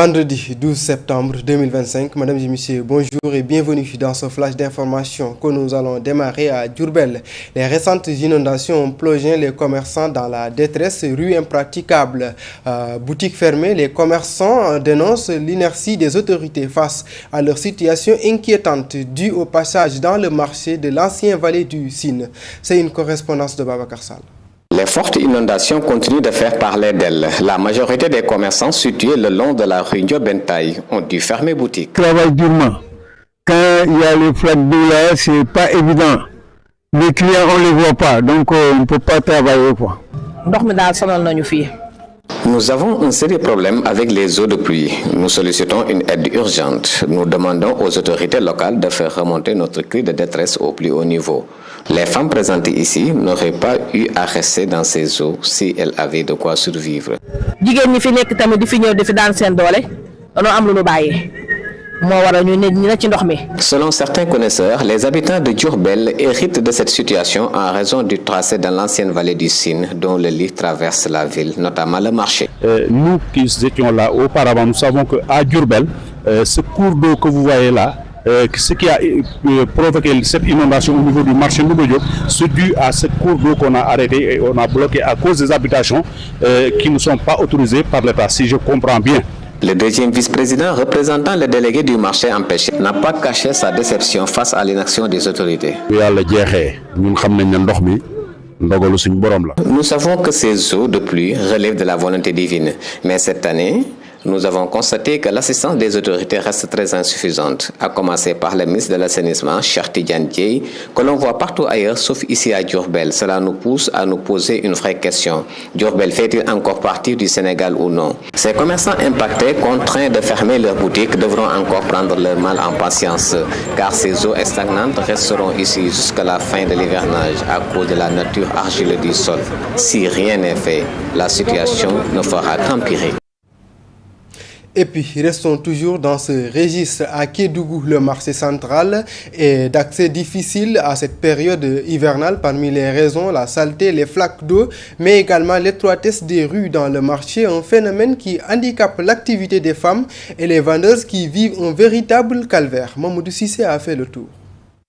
Vendredi 12 septembre 2025, Mesdames et Messieurs, bonjour et bienvenue dans ce flash d'information que nous allons démarrer à Diourbel. Les récentes inondations ont plongé les commerçants dans la détresse, rues impraticables, boutiques fermées. Les commerçants dénoncent l'inertie des autorités face à leur situation inquiétante due au passage dans le marché de l'ancien vallée du Sine. C'est une correspondance de Babacar Sall. Les fortes inondations continuent de faire parler d'elles. La majorité des commerçants situés le long de la rue Ndiobentaï ont dû fermer boutique. Ils travaillent durement. Quand il y a les flaques d'eau là, c'est pas évident. Les clients, on les voit pas, donc on ne peut pas travailler quoi. Nous avons un sérieux problème avec les eaux de pluie. Nous sollicitons une aide urgente. Nous demandons aux autorités locales de faire remonter notre cri de détresse au plus haut niveau. Les femmes présentées ici n'auraient pas eu à rester dans ces eaux si elles avaient de quoi survivre. Selon certains connaisseurs, les habitants de Diourbel héritent de cette situation en raison du tracé dans l'ancienne vallée du Sine dont le lit traverse la ville, notamment le marché. Nous qui étions là auparavant, nous savons qu'à Diourbel, ce cours d'eau que vous voyez là, ce qui a provoqué cette inondation au niveau du marché Nouveau, c'est dû à ce cours d'eau qu'on a arrêté et on a bloqué à cause des habitations qui ne sont pas autorisées par l'État, si je comprends bien. Le deuxième vice-président représentant le délégué du marché empêché n'a pas caché sa déception face à l'inaction des autorités. Nous savons que ces eaux de pluie relèvent de la volonté divine, mais cette année, nous avons constaté que l'assistance des autorités reste très insuffisante, à commencer par le ministre de l'Assainissement, Cheikh Tidiane Dièye, que l'on voit partout ailleurs sauf ici à Diourbel. Cela nous pousse à nous poser une vraie question. Diourbel fait-il encore partie du Sénégal ou non? Ces commerçants impactés, contraints de fermer leurs boutiques, devront encore prendre leur mal en patience, car ces eaux stagnantes resteront ici jusqu'à la fin de l'hivernage à cause de la nature argileuse du sol. Si rien n'est fait, la situation ne fera qu'empirer. Et puis, restons toujours dans ce registre à Kédougou. Le marché central est d'accès difficile à cette période hivernale. Parmi les raisons, la saleté, les flaques d'eau, mais également l'étroitesse des rues dans le marché, un phénomène qui handicape l'activité des femmes et les vendeuses qui vivent un véritable calvaire. Mamoudou Sissé a fait le tour.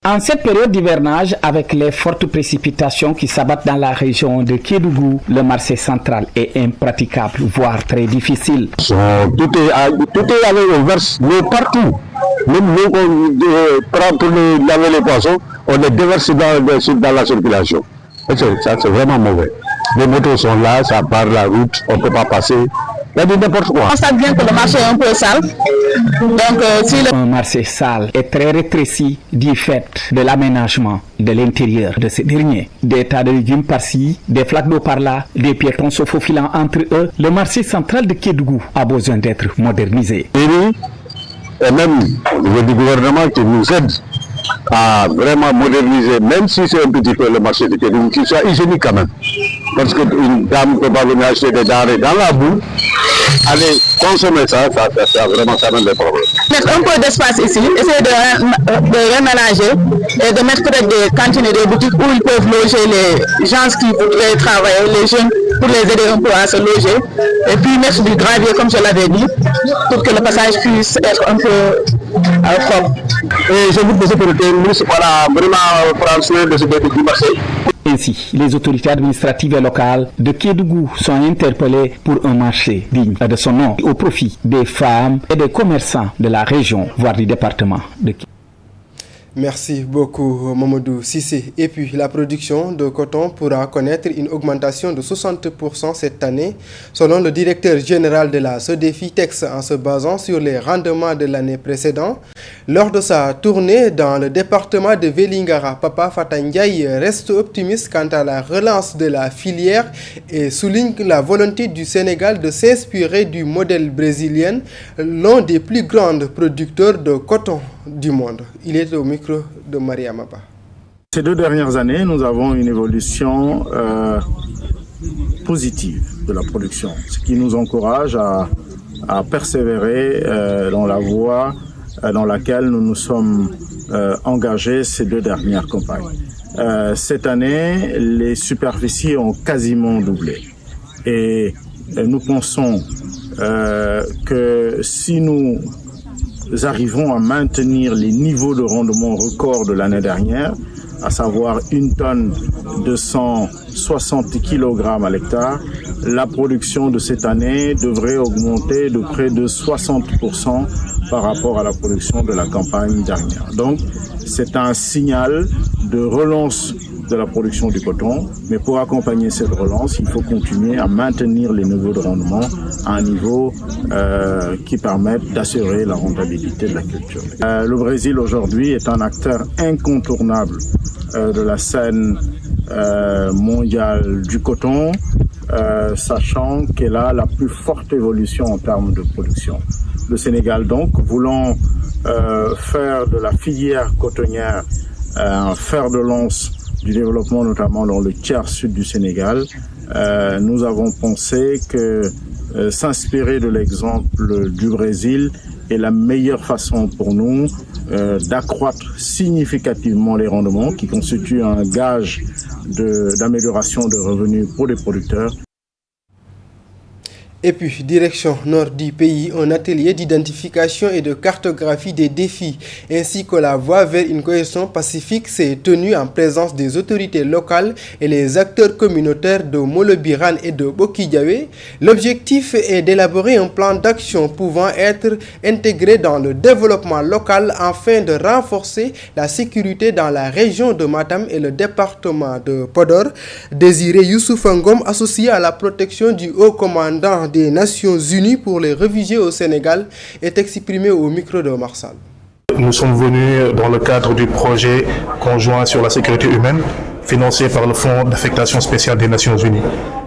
En cette période d'hivernage, avec les fortes précipitations qui s'abattent dans la région de Kédougou, le marché central est impraticable, voire très difficile. Tout est avec le verse, mais partout. Même nous, on prend pour laver les poissons, on les déverse dans la circulation. Ça, c'est vraiment mauvais. Les motos sont là, ça part la route, on ne peut pas passer. Il y a n'importe quoi. On sait bien que le marché est un peu sale. Donc, Un marché sale est très rétréci du fait de l'aménagement de l'intérieur de ces derniers. Des tas de légumes par-ci, des flaques d'eau par-là, des piétons se faufilant entre eux. Le marché central de Kédougou a besoin d'être modernisé. Et même du gouvernement qui nous aide à vraiment moderniser, même si c'est un petit peu le marché de Kédougou, qu'il soit hygiénique quand même. Parce qu'une dame ne peut pas venir acheter des denrées dans la boue, aller consommer ça vraiment ça même des problèmes. Mettre un peu d'espace ici, essayer de reménager et de mettre peut-être des cantines et des boutiques où ils peuvent loger les gens qui voudraient travailler, les jeunes, pour les aider un peu à se loger. Et puis mettre du gravier, comme je l'avais dit, pour que le passage puisse être un peu propre. Et je vous dis que le ministre voilà, vraiment prendre soin de ce du marché. Ainsi, les autorités administratives et locales de Kédougou sont interpellées pour un marché digne de son nom au profit des femmes et des commerçants de la région, voire du département de Kédougou. Merci beaucoup Mamadou Sissé. Et puis la production de coton pourra connaître une augmentation de 60% cette année, selon le directeur général de la Sodefitex, en se basant sur les rendements de l'année précédente. Lors de sa tournée dans le département de Vélingara, Papa Fatandiaï reste optimiste quant à la relance de la filière et souligne la volonté du Sénégal de s'inspirer du modèle brésilien, l'un des plus grands producteurs de coton du monde. Il est au micro de Maria Maba. Ces 2 dernières années, nous avons une évolution positive de la production, ce qui nous encourage à persévérer dans la voie dans laquelle nous nous sommes engagés ces 2 dernières campagnes. Cette année, les superficies ont quasiment doublé et nous pensons que si nous arrivons à maintenir les niveaux de rendement record de l'année dernière, à savoir 1 tonne 260 kg à l'hectare, la production de cette année devrait augmenter de près de 60% par rapport à la production de la campagne dernière. Donc, c'est un signal de relance de la production du coton, mais pour accompagner cette relance, il faut continuer à maintenir les niveaux de rendement à un niveau qui permette d'assurer la rentabilité de la culture. Le Brésil aujourd'hui est un acteur incontournable de la scène mondiale du coton, sachant qu'elle a la plus forte évolution en termes de production. Le Sénégal donc, voulant faire de la filière cotonnière un fer de lance du développement, notamment dans le tiers sud du Sénégal, nous avons pensé que s'inspirer de l'exemple du Brésil est la meilleure façon pour nous d'accroître significativement les rendements, qui constituent un gage d'amélioration de revenus pour les producteurs. Et puis, direction nord du pays, un atelier d'identification et de cartographie des défis, ainsi que la voie vers une cohésion pacifique s'est tenu en présence des autorités locales et les acteurs communautaires de Molobiran et de Bokidiawé. L'objectif est d'élaborer un plan d'action pouvant être intégré dans le développement local afin de renforcer la sécurité dans la région de Matam et le département de Podor. Désiré Youssouf Ngom, associé à la protection du haut commandant des Nations Unies pour les réfugiés au Sénégal, est exprimé au micro de Marsal. Nous sommes venus dans le cadre du projet conjoint sur la sécurité humaine financé par le Fonds d'affectation spéciale des Nations Unies.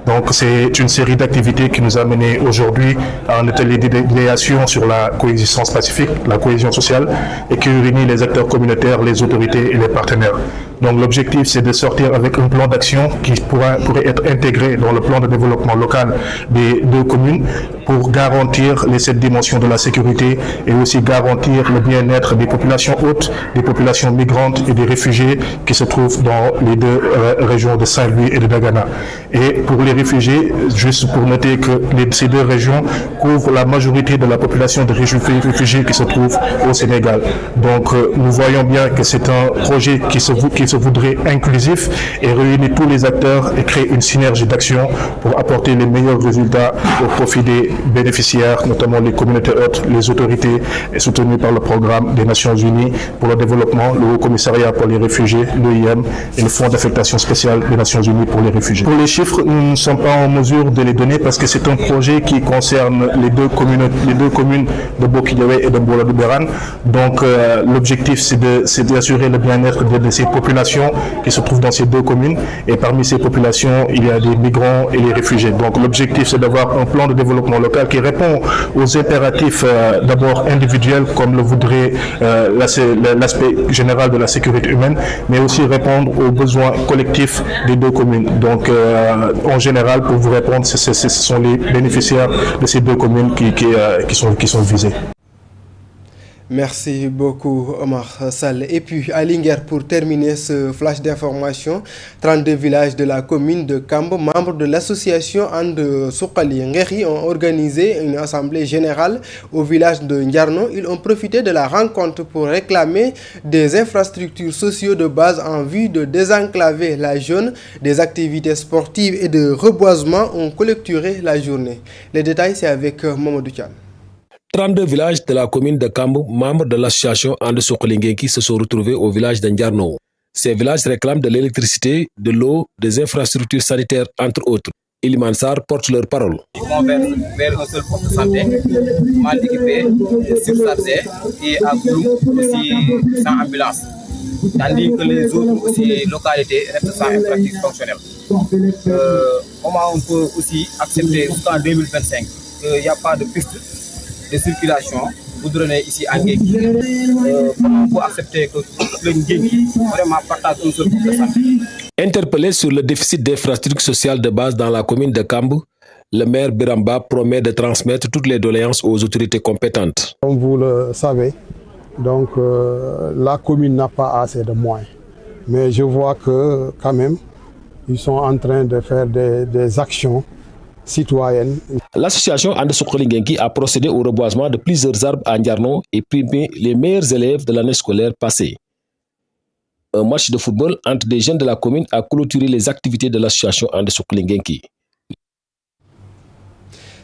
Donc c'est une série d'activités qui nous a mené aujourd'hui à un atelier d'idéation sur la coexistence pacifique, la cohésion sociale, et qui réunit les acteurs communautaires, les autorités et les partenaires. Donc l'objectif, c'est de sortir avec un plan d'action qui pourrait être intégré dans le plan de développement local des deux communes pour garantir les 7 dimensions de la sécurité et aussi garantir le bien-être des populations hautes, des populations migrantes et des réfugiés qui se trouvent dans les deux régions de Saint-Louis et de Dagana. Et pour les réfugiés, juste pour noter que ces deux régions couvrent la majorité de la population de réfugiés qui se trouvent au Sénégal. Donc nous voyons bien que c'est un projet qui se voudrait inclusif et réunir tous les acteurs et créer une synergie d'action pour apporter les meilleurs résultats au profit des bénéficiaires, notamment les communautés hautes, les autorités et soutenues par le programme des Nations Unies pour le développement, le Haut Commissariat pour les réfugiés, l'OIM et le Fonds d'affectation spéciale des Nations Unies pour les réfugiés. Pour les chiffres, nous ne sommes pas en mesure de les donner parce que c'est un projet qui concerne les deux communes de Bokidiawé et de Molobiran. Donc l'objectif c'est d'assurer le bien-être de ces populations qui se trouvent dans ces deux communes, et parmi ces populations il y a des migrants et les réfugiés. Donc l'objectif c'est d'avoir un plan de développement local qui répond aux impératifs d'abord individuels comme le voudrait l'aspect général de la sécurité humaine, mais aussi répondre aux besoins collectifs des deux communes. Donc en général, pour vous répondre, ce sont les bénéficiaires de ces deux communes qui sont visés. Merci beaucoup Omar Sall. Et puis à Linguère, pour terminer ce flash d'information, 32 villages de la commune de Kambo, membres de l'association And Soukali Ngeri, ont organisé une assemblée générale au village de Ndiarno. Ils ont profité de la rencontre pour réclamer des infrastructures sociales de base en vue de désenclaver la zone. Des activités sportives et de reboisement ont clôturé la journée. Les détails, c'est avec Mamadou Thiam. 32 villages de la commune de Kambo, membres de l'association And Soukali qui se sont retrouvés au village de Ndiarno. Ces villages réclament de l'électricité, de l'eau, des infrastructures sanitaires, entre autres. Iliman Sarr porte leur parole. Ils vont vers un seul poste de santé, mal équipé, surchargé et à Gouloum aussi sans ambulance. Tandis que les autres aussi localités restent sans infrastructure fonctionnelle. Comment on peut aussi accepter jusqu'en 2025 qu'il n'y a pas de piste de circulation vous donnez ici à Guéki. Comment on peut accepter que le Guéki vraiment partage un seul poste de santé? Interpellé sur le déficit d'infrastructures sociales de base dans la commune de Kambo, le maire Biramba promet de transmettre toutes les doléances aux autorités compétentes. Comme vous le savez, donc, la commune n'a pas assez de moyens. Mais je vois que quand même, ils sont en train de faire des actions citoyenne. L'association Ande Sokolingenki a procédé au reboisement de plusieurs arbres à Ndiarno et primé les meilleurs élèves de l'année scolaire passée. Un match de football entre des jeunes de la commune a clôturé les activités de l'association Ande Sokolingenki.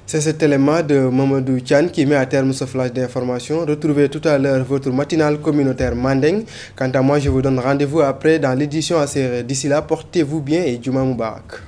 C'est cet élément de Mamadou Tchan qui met à terme ce flash d'information. Retrouvez tout à l'heure votre matinale communautaire Mandeng. Quant à moi, je vous donne rendez-vous après dans l'édition à série. D'ici là, portez-vous bien et Djouma Moubarak.